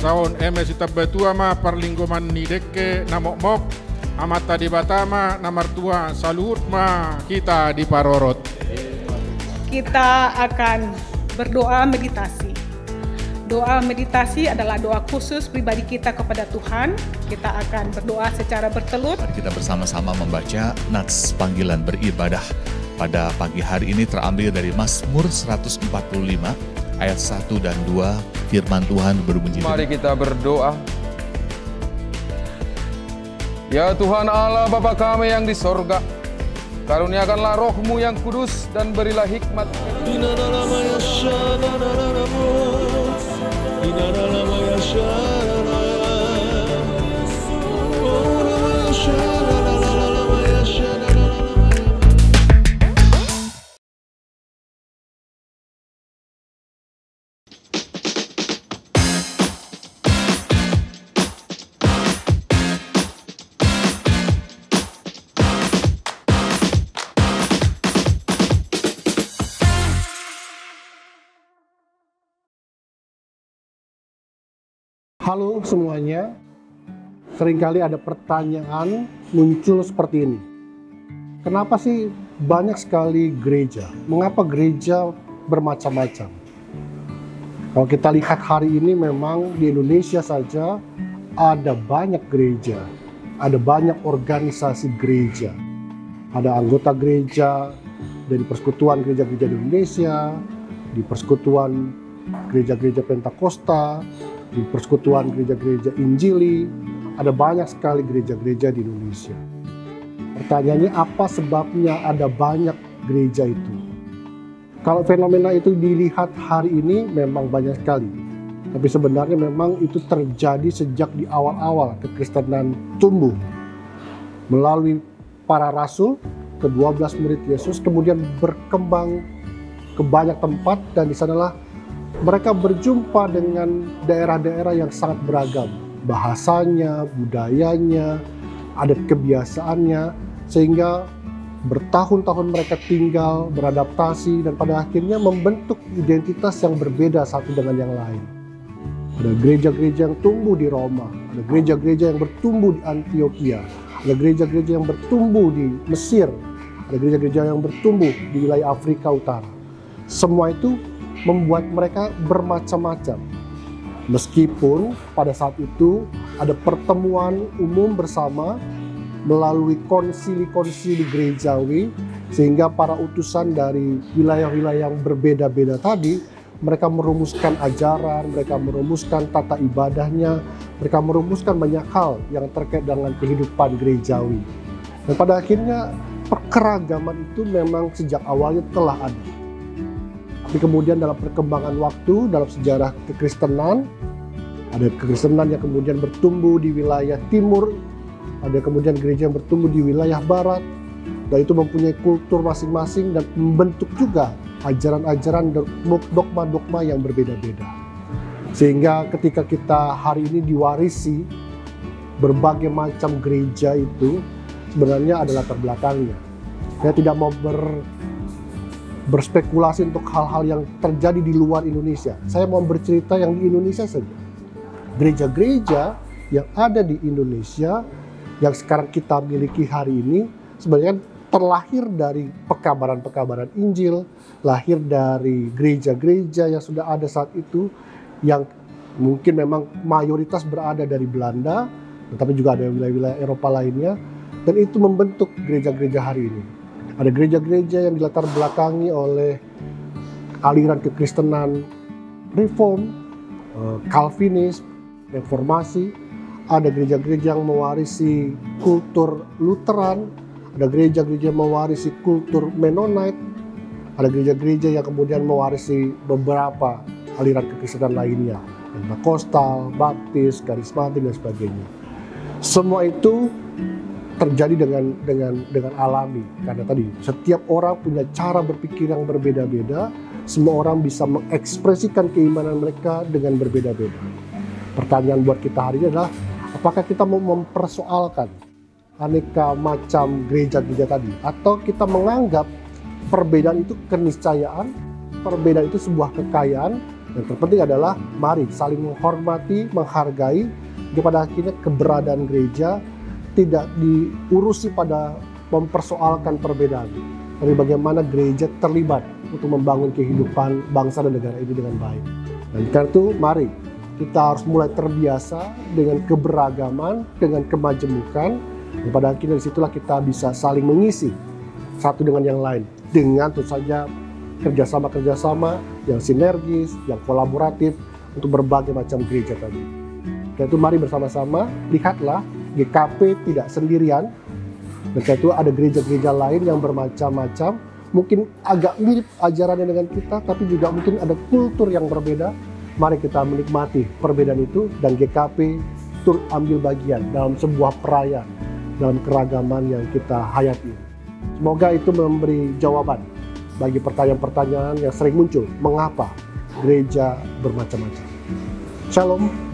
saon MS itabetua ma parlinggoman ni deke namok-mok amata di batama namartua salut ma kita di parorot. Kita akan berdoa meditasi. Doa meditasi adalah doa khusus pribadi kita kepada Tuhan. Kita akan berdoa secara bertelut. Mari kita bersama-sama membaca nats panggilan beribadah. Pada pagi hari ini terambil dari Mazmur 145 ayat 1 dan 2. Firman Tuhan berbunyi. Mari kita berdoa. Ya Tuhan Allah Bapa kami yang di sorga, karuniakanlah roh-Mu yang kudus dan berilah hikmat. Halo semuanya, seringkali ada pertanyaan muncul seperti ini. Kenapa sih banyak sekali gereja? Mengapa gereja bermacam-macam? Kalau kita lihat hari ini memang di Indonesia saja ada banyak gereja, ada banyak organisasi gereja. Ada anggota gereja dari Persekutuan Gereja-Gereja di Indonesia, di Persekutuan Gereja-Gereja Pentakosta, di Persekutuan Gereja-Gereja Injili, ada banyak sekali gereja-gereja di Indonesia. Pertanyaannya, apa sebabnya ada banyak gereja itu? Kalau fenomena itu dilihat hari ini memang banyak sekali. Tapi sebenarnya memang itu terjadi sejak di awal-awal kekristenan tumbuh. Melalui para rasul, ke-12 murid Yesus, kemudian berkembang ke banyak tempat, dan di sanalah mereka berjumpa dengan daerah-daerah yang sangat beragam. Bahasanya, budayanya, adat kebiasaannya, sehingga bertahun-tahun mereka tinggal, beradaptasi, dan pada akhirnya membentuk identitas yang berbeda satu dengan yang lain. Ada gereja-gereja yang tumbuh di Roma, ada gereja-gereja yang bertumbuh di Antioquia, ada gereja-gereja yang bertumbuh di Mesir, ada gereja-gereja yang bertumbuh di wilayah Afrika Utara. Semua itu membuat mereka bermacam-macam. Meskipun pada saat itu ada pertemuan umum bersama melalui konsili-konsili gerejawi, sehingga para utusan dari wilayah-wilayah yang berbeda-beda tadi, mereka merumuskan ajaran, mereka merumuskan tata ibadahnya, mereka merumuskan banyak hal yang terkait dengan kehidupan gerejawi. Dan pada akhirnya keragaman itu memang sejak awalnya telah ada. Tapi kemudian dalam perkembangan waktu, dalam sejarah kekristenan, ada kekristenan yang kemudian bertumbuh di wilayah timur, ada kemudian gereja yang bertumbuh di wilayah barat, dan itu mempunyai kultur masing-masing dan membentuk juga ajaran-ajaran dan dogma-dogma yang berbeda-beda. Sehingga ketika kita hari ini diwarisi berbagai macam gereja itu, sebenarnya ada latar belakangnya. Saya tidak mau berspekulasi untuk hal-hal yang terjadi di luar Indonesia. Saya mau bercerita yang di Indonesia saja. Gereja-gereja yang ada di Indonesia yang sekarang kita miliki hari ini sebenarnya terlahir dari pekabaran-pekabaran Injil, lahir dari gereja-gereja yang sudah ada saat itu, yang mungkin memang mayoritas berada dari Belanda, tetapi juga ada wilayah-wilayah Eropa lainnya, dan itu membentuk gereja-gereja hari ini. Ada gereja-gereja yang dilatar belakangi oleh aliran kekristenan Reform, Calvinis, Reformasi. Ada gereja-gereja yang mewarisi kultur Lutheran, ada gereja-gereja yang mewarisi kultur Mennonite, ada gereja-gereja yang kemudian mewarisi beberapa aliran kekristenan lainnya, Pentakostal, Baptis, Karismatik, dan sebagainya. Semua itu terjadi dengan alami, karena tadi setiap orang punya cara berpikir yang berbeda-beda, semua orang bisa mengekspresikan keimanan mereka dengan berbeda-beda. Pertanyaan buat kita hari ini adalah, apakah kita mau mempersoalkan aneka macam gereja-gereja tadi, atau kita menganggap perbedaan itu keniscayaan, perbedaan itu sebuah kekayaan, Yang terpenting adalah mari saling menghormati, menghargai, kepada akhirnya keberadaan gereja tidak diurusi pada mempersoalkan perbedaan, tapi bagaimana gereja terlibat untuk membangun kehidupan bangsa dan negara ini dengan baik. Dan karena itu mari kita harus mulai terbiasa dengan keberagaman, dengan kemajemukan, dan pada akhirnya disitulah kita bisa saling mengisi satu dengan yang lain, dengan tentu saja kerjasama yang sinergis, yang kolaboratif untuk berbagai macam gereja tadi. Karena itu mari bersama-sama lihatlah GKP tidak sendirian. Dan karena itu ada gereja-gereja lain yang bermacam-macam, mungkin agak mirip ajarannya dengan kita, tapi juga mungkin ada kultur yang berbeda. Mari kita menikmati perbedaan itu dan GKP turut ambil bagian dalam sebuah perayaan, dalam keragaman yang kita hayati. Semoga itu memberi jawaban bagi pertanyaan-pertanyaan yang sering muncul, mengapa gereja bermacam-macam. Shalom.